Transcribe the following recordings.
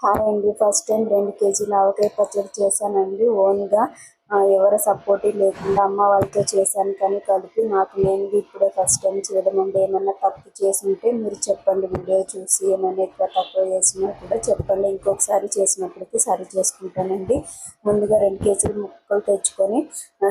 Hi అండి. First time 2 కేజీల ఆవకాయ పచ్చడి చేశానండి ఓన్గా. ఎవరి సపోర్ట్ లేకుండా అమ్మ వాళ్ళతో చేశాను, కానీ కలిపి నాకు నేనుగా ఇప్పుడే ఫస్ట్ టైం చేయడం అండి. ఏమన్నా తప్పు చేసుంటే మీరు చెప్పండి, వీడియో చూసి ఏమైనా ఎక్కువ తక్కువ చేసినా కూడా చెప్పండి. ఇంకొకసారి చేసినప్పటికీ సరి చేసుకుంటానండి. ముందుగా 2 కేజీల ముక్కలు తెచ్చుకొని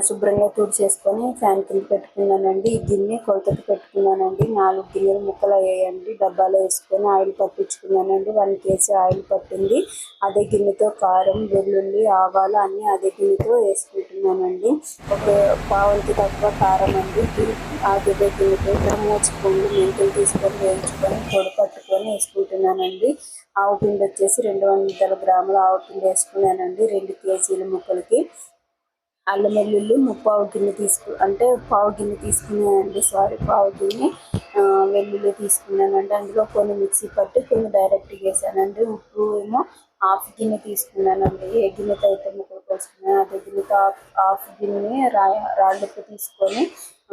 శుభ్రంగా తుడిచేసుకొని ఫ్యాన్ కింద పెట్టుకున్నానండి. ఈ గిన్నె కొలతకు పెట్టుకున్నానండి. 4 గిన్నెల ముక్కలు అయ్యాయండి. డబ్బాలో వేసుకొని ఆయిల్ పట్టించుకున్నానండి. 1 కేజీ ఆయిల్ పట్టింది. అదే గిన్నెతో కారం, వెల్లుల్లి, ఆవాలు అన్నీ అదే గిన్నెతో వేసుకుంటున్నానండి. ఒక పావుకి తక్కువ కారం అండి. అదే గిన్నెతో ఇక్కడ 3 స్పూన్లు మెంతులు తీసుకొని వేయించుకొని పొడి పట్టుకొని వేసుకుంటున్నానండి. ఆవు పిండి వచ్చేసి 200 గ్రాముల ఆవు పిండి వేసుకున్నానండి 2 కేజీల ముక్కలకి. అల్లం వెల్లుల్లి పావు గిన్నె తీసుకున్నానండి. పావు గిన్నె వెల్లుల్లి తీసుకున్నానండి. అందులో కొన్ని మిక్సీ పట్టి కొన్ని డైరెక్ట్గా వేసానండి. ఉప్పు ఏమో హాఫ్ గిన్నె తీసుకున్నానండి. ఏ గిన్నెతో అయితే ముక్కలు కోసుకున్నాను అదే గిన్నెతో హాఫ్ గిన్నె రాళ్ళుప్పు తీసుకొని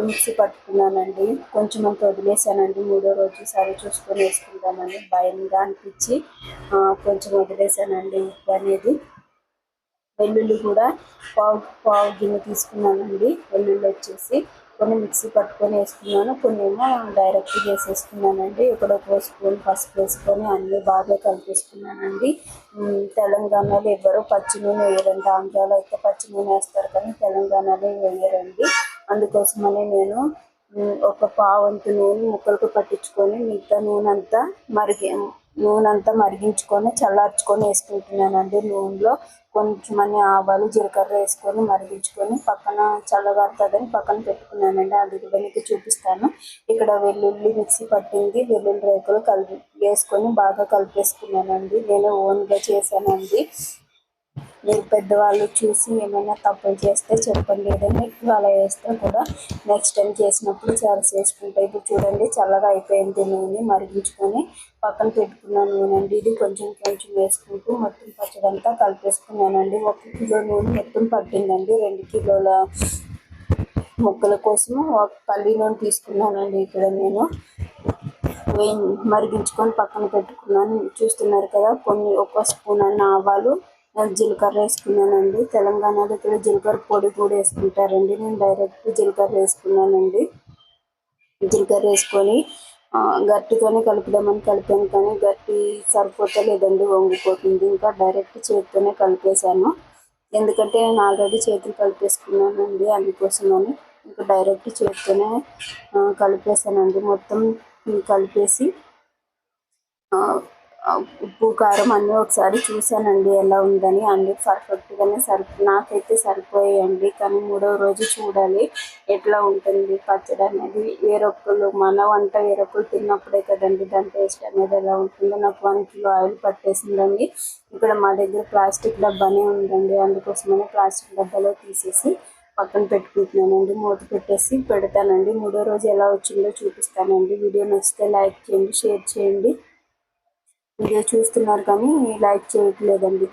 మిక్సీ పట్టుకున్నానండి. కొంచెం అంత వదిలేసానండి. 3వ రోజు సరి చూసుకొని వేసుకుంటామని భయంగా అనిపించి కొంచెం వదిలేసానండి ఉప్పు అనేది. వెల్లుల్లి కూడా పావు గిన్నె తీసుకున్నానండి. వెల్లుల్లి వచ్చేసి కొన్ని మిక్సీ పట్టుకొని వేసుకున్నాను, కొన్ని ఏమో డైరెక్ట్గా వేసేసుకున్నానండి. ఇక్కడ 1 స్పూన్ పసుపు వేసుకొని అన్నీ బాగా కలిపేసుకున్నానండి. తెలంగాణలో ఎవరు పచ్చి నూనె వేయరండి. ఆంధ్రాలో అయితే పచ్చి నూనె వేస్తారు, కానీ తెలంగాణలో వేయరండి. అందుకోసమని నేను ఒక పావంతు నూనె ముక్కలకు పట్టించుకొని మిగతా నూనె అంతా మరిగించుకొని చల్లార్చుకొని వేసుకుంటున్నానండి. నూనెలో కొంచెం ఆవాలు, జీలకర్ర వేసుకొని మరిగించుకొని పక్కన చల్లగారుతుందని పక్కన పెట్టుకున్నానండి. అది కూడా మీకు చూపిస్తాను. ఇక్కడ వెల్లుల్లి మిక్సీ పట్టింది, వెల్లుల్లి రేకులు వేసుకొని బాగా కలిపేసుకున్నానండి. నేను ఓన్గా చేశానండి. మీరు పెద్దవాళ్ళు చూసి ఏమైనా తప్పులు చేస్తే చెప్పండి. ఏదైనా ఎక్కువ అలా వేస్తే కూడా నెక్స్ట్ టైం చేసినప్పుడు చాలా చేసుకుంటాయి. ఇప్పుడు చూడండి, చల్లగా అయిపోయింది నూనె. మరిగించుకొని పక్కన పెట్టుకున్న నూనె అండి. ఇది కొంచెం వేసుకుంటూ మొత్తం పచ్చడి అంతా కలిపేసుకున్నానండి. 1 కిలో నూనె మొత్తం పట్టిందండి. 2 కిలోల ముక్కల కోసం పల్లి నూనె తీసుకున్నానండి. ఇక్కడ నేను మరిగించుకొని పక్కన పెట్టుకున్నాను. చూస్తున్నారు కదా, కొన్ని 1 స్పూన్ అన్న ఆవాలు, జీలకర్ర వేసుకున్నానండి. తెలంగాణలో ఇక్కడ జీలకర్ర పొడి కూడా వేసుకుంటారండి. నేను డైరెక్ట్ జీలకర్ర వేసుకున్నానండి. జీలకర్ర వేసుకొని గట్టితోనే కలుపుదామని కలిపాను, కానీ గట్టి సరిపోతలేదండి, వంగిపోతుంది. ఇంకా డైరెక్ట్ చేతితోనే కలిపేశాను. ఎందుకంటే నేను ఆల్రెడీ చేతులు కలిపేసుకున్నానండి, అందుకోసమని ఇంకా డైరెక్ట్ చేతితోనే కలిపేసానండి. మొత్తం కలిపేసి ఉప్పు కారం అన్నీ ఒకసారి చూశానండి ఎలా ఉందని. అన్నీ పర్ఫెక్ట్గానే నాకైతే సరిపోయాయండి. కానీ 3వ రోజు చూడాలి ఎట్లా ఉంటుంది పచ్చడి అనేది. వేరొకరు మన వంట వేరొకరు తిన్నప్పుడే కదండి దాని టేస్ట్ అనేది ఎలా ఉంటుందో. నాకు 1 కిలో ఆయిల్ పట్టేసిందండి. ఇక్కడ మా దగ్గర ప్లాస్టిక్ డబ్బానే ఉందండి, అందుకోసమని ప్లాస్టిక్ డబ్బాలో తీసేసి పక్కన పెట్టుకుంటున్నానండి. మూత పెట్టేసి పెడతానండి. 3వ రోజు ఎలా వచ్చిందో చూపిస్తానండి. వీడియో నచ్చితే లైక్ చేయండి, షేర్ చేయండి. వీడియో చూస్తున్నారు కానీ లైక్ చేయట్లేదండి.